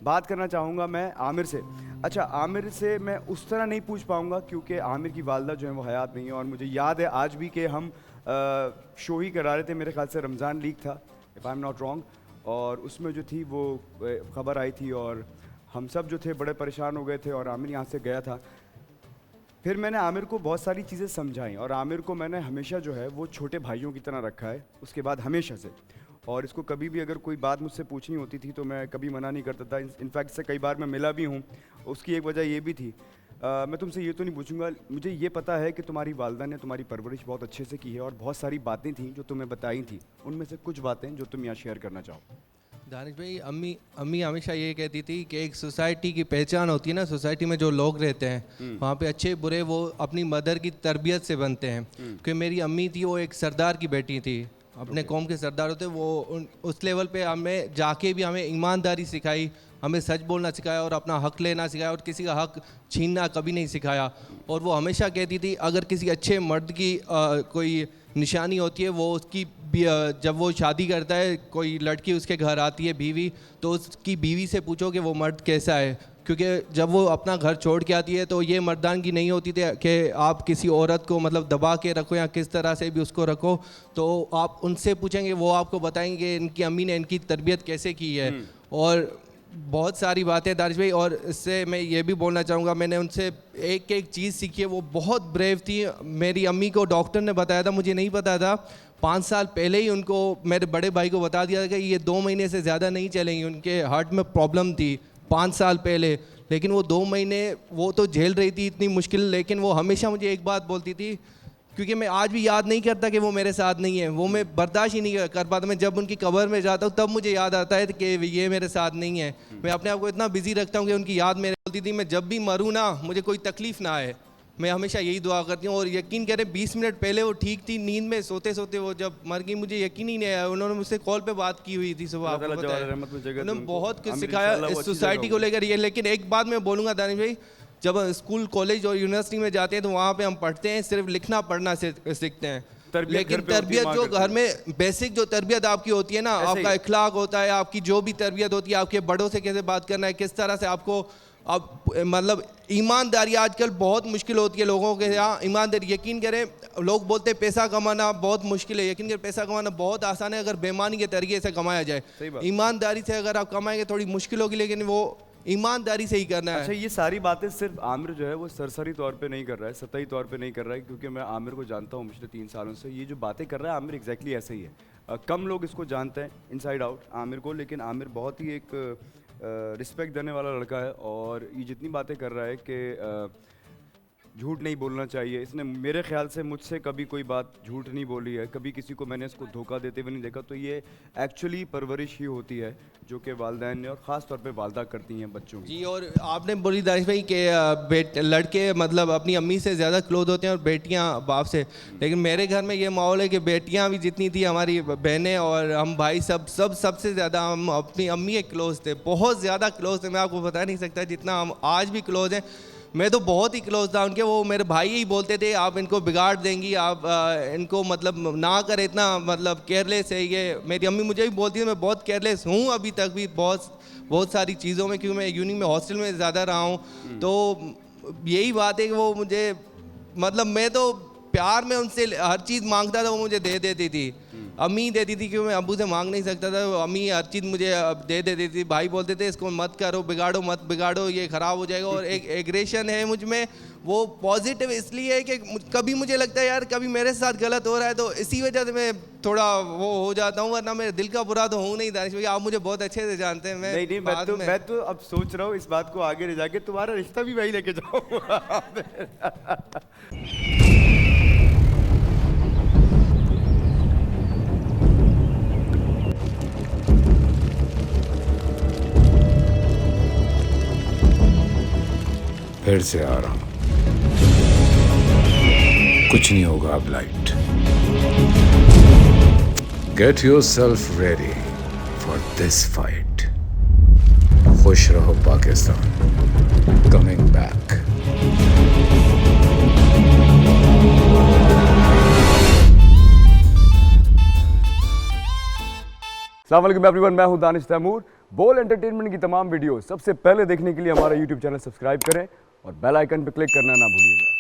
बात करना चाहूँगा मैं आमिर से। अच्छा, आमिर से मैं उस तरह नहीं पूछ पाऊँगा क्योंकि आमिर की वालदा जो है वो हयात नहीं है, और मुझे याद है आज भी कि हम शो ही करा रहे थे, मेरे ख्याल से रमज़ान लीग था if I am not wrong, और उसमें जो थी वो खबर आई थी और हम सब जो थे बड़े परेशान हो गए थे और आमिर यहाँ से गया था। फिर मैंने आमिर को बहुत सारी चीज़ें समझाई और आमिर को मैंने हमेशा जो है वो छोटे भाइयों की तरह रखा है उसके बाद हमेशा से, और इसको कभी भी अगर कोई बात मुझसे पूछनी होती थी तो मैं कभी मना नहीं करता था। इनफैक्ट से कई बार मैं मिला भी हूँ, उसकी एक वजह ये भी थी। मैं तुमसे ये तो नहीं पूछूंगा, मुझे ये पता है कि तुम्हारी वालदा ने तुम्हारी परवरिश बहुत अच्छे से की है और बहुत सारी बातें थी जो तुम्हें बताई थी, उनमें से कुछ बातें जो तुम यहाँ शेयर करना चाहो। दानिश भाई, अम्मी हमेशा ये कहती थी कि एक सोसाइटी की पहचान होती है ना, सोसाइटी में जो लोग रहते हैं वहाँ पे अच्छे बुरे वो अपनी मदर की तरबियत से बनते हैं। क्योंकि मेरी अम्मी थी वो एक सरदार की बेटी थी, अपने कौम के सरदार होते, वो उस लेवल पे हमें जाके भी हमें ईमानदारी सिखाई, हमें सच बोलना सिखाया और अपना हक लेना सिखाया और किसी का हक छीनना कभी नहीं सिखाया। और वो हमेशा कहती थी अगर किसी अच्छे मर्द की कोई निशानी होती है वो उसकी जब वो शादी करता है, कोई लड़की उसके घर आती है बीवी, तो उसकी बीवी से पूछो कि वो मर्द कैसा है, क्योंकि जब वो अपना घर छोड़ के आती है तो ये मर्दान की नहीं होती थी कि आप किसी औरत को मतलब दबा के रखो या किस तरह से भी उसको रखो, तो आप उनसे पूछेंगे वो आपको बताएंगे इनकी अम्मी ने इनकी तरबियत कैसे की है। और बहुत सारी बातें दानिश भाई, और इससे मैं ये भी बोलना चाहूँगा मैंने उनसे एक एक चीज़ सीखी है, वो बहुत ब्रेव थी। मेरी अम्मी को डॉक्टर ने बताया था, मुझे नहीं पता था, 5 साल पहले ही उनको मेरे बड़े भाई को बता दिया था कि ये 2 महीने से ज़्यादा नहीं चलेंगी, उनके हार्ट में प्रॉब्लम थी 5 साल पहले। लेकिन वो 2 महीने वो तो झेल रही थी इतनी मुश्किल, लेकिन वो हमेशा मुझे एक बात बोलती थी, क्योंकि मैं आज भी याद नहीं करता कि वो मेरे साथ नहीं है, वो मैं बर्दाश्त ही नहीं कर पाता। मैं जब उनकी कब्र में जाता हूँ तब मुझे याद आता है कि ये मेरे साथ नहीं है। मैं अपने आप को इतना बिजी रखता हूँ कि उनकी याद मेरे बोलती थी मैं जब भी मरूँ ना मुझे कोई तकलीफ़ ना आए, मैं हमेशा यही दुआ करती हूँ। और यकीन करें 20 मिनट पहले वो ठीक थी, नींद में सोते सोते वो जब मर गई, मुझे यकीन ही नहीं आया। उन्होंने मुझसे कॉल पे बात की हुई थी सुबह, आपको पता है, उन्होंने बहुत कुछ सिखाया इस सोसाइटी को लेकर ये। लेकिन एक बात मैं बोलूँगा दानिश भाई, जब स्कूल कॉलेज और यूनिवर्सिटी में जाते हैं तो वहाँ पे हम पढ़ते हैं, सिर्फ लिखना पढ़ना सीखते हैं, लेकिन तरबियत जो घर में बेसिक जो तरबियत आपकी होती है ना, आपका इखलाक होता है, आपकी जो भी तरबियत होती है, आपके बड़ों से कैसे बात करना है, किस तरह से आपको अब मतलब ईमानदारी आजकल बहुत मुश्किल होती है लोगों के यहाँ। ईमानदारी, यकीन करें, लोग बोलते हैं पैसा कमाना बहुत मुश्किल है, यकीन करें पैसा कमाना बहुत आसान है अगर बेईमानी के तरीके से कमाया जाए। ईमानदारी से अगर आप कमाएंगे थोड़ी मुश्किल होगी, लेकिन वो ईमानदारी से ही करना है। अच्छा, ये सारी बातें सिर्फ आमिर जो है वो सरसरी तौर पे नहीं कर रहा है, सतही तौर पे नहीं कर रहा है, क्योंकि मैं आमिर को जानता हूँ पिछले 3 सालों से। ये जो बातें कर रहा है आमिर एग्जैक्टली ऐसे ही है। कम लोग इसको जानते हैं इनसाइड आउट आमिर को, लेकिन आमिर बहुत ही एक रिस्पेक्ट देने वाला लड़का है। और ये जितनी बातें कर रहा है कि झूठ नहीं बोलना चाहिए, इसने मेरे ख्याल से मुझसे कभी कोई बात झूठ नहीं बोली है, कभी किसी को मैंने इसको धोखा देते हुए नहीं देखा। तो ये एक्चुअली परवरिश ही होती है जो कि वालिदैन ने और ख़ास तौर पे वालदा करती हैं बच्चों की। जी, और आपने बोली दानिश भाई कि लड़के मतलब अपनी अम्मी से ज़्यादा क्लोज होते हैं और बेटियां बाप से, लेकिन मेरे घर में ये माहौल है कि बेटियां भी जितनी थी हमारी बहनें और हम भाई सबसे ज़्यादा हम अपनी अम्मी के क्लोज थे, बहुत ज़्यादा क्लोज थे। मैं आपको बता नहीं सकता जितना हम आज भी क्लोज हैं। मैं तो बहुत ही क्लोज था उनके, वो मेरे भाई ही बोलते थे आप इनको बिगाड़ देंगी, आप इनको मतलब ना करें, इतना मतलब केयरलेस है ये। मेरी अम्मी मुझे भी बोलती है मैं बहुत केयरलेस हूँ अभी तक भी बहुत सारी चीज़ों में, क्योंकि मैं यूनी में हॉस्टल में ज़्यादा रहा हूँ। तो यही बात है कि वो मुझे मतलब मैं तो प्यार में उनसे हर चीज़ मांगता था, वो मुझे दे देती थी। अम्मी देती थी क्योंकि मैं अब्बू से मांग नहीं सकता था, अम्मी हर चीज़ मुझे दे देती थी। भाई बोलते थे इसको मत करो, बिगाड़ो मत बिगाड़ो, ये ख़राब हो जाएगा। और एक एग्रेशन है मुझ में, वो पॉजिटिव इसलिए है कि कभी मुझे लगता है यार कभी मेरे साथ गलत हो रहा है तो इसी वजह से मैं थोड़ा वो हो जाता हूँ, वरना मेरे दिल का बुरा तो हूँ नहीं दानिश भाई, आप मुझे बहुत अच्छे से जानते हैं। मैं तो अब सोच रहा हूँ इस बात को आगे ले जाके तुम्हारा रिश्ता भी वही लेके जाऊँ। फिर से आ रहा हूं, कुछ नहीं होगा अब light. Get yourself ready for this fight. खुश रहो पाकिस्तान, कमिंग बैक। अस्सलाम वालेकुम एवरीवन, मैं हूं दानिश तैमूर। बोल एंटरटेनमेंट की तमाम वीडियो सबसे पहले देखने के लिए हमारा यूट्यूब चैनल सब्सक्राइब करें और बेल आइकन पर क्लिक करना ना भूलिएगा।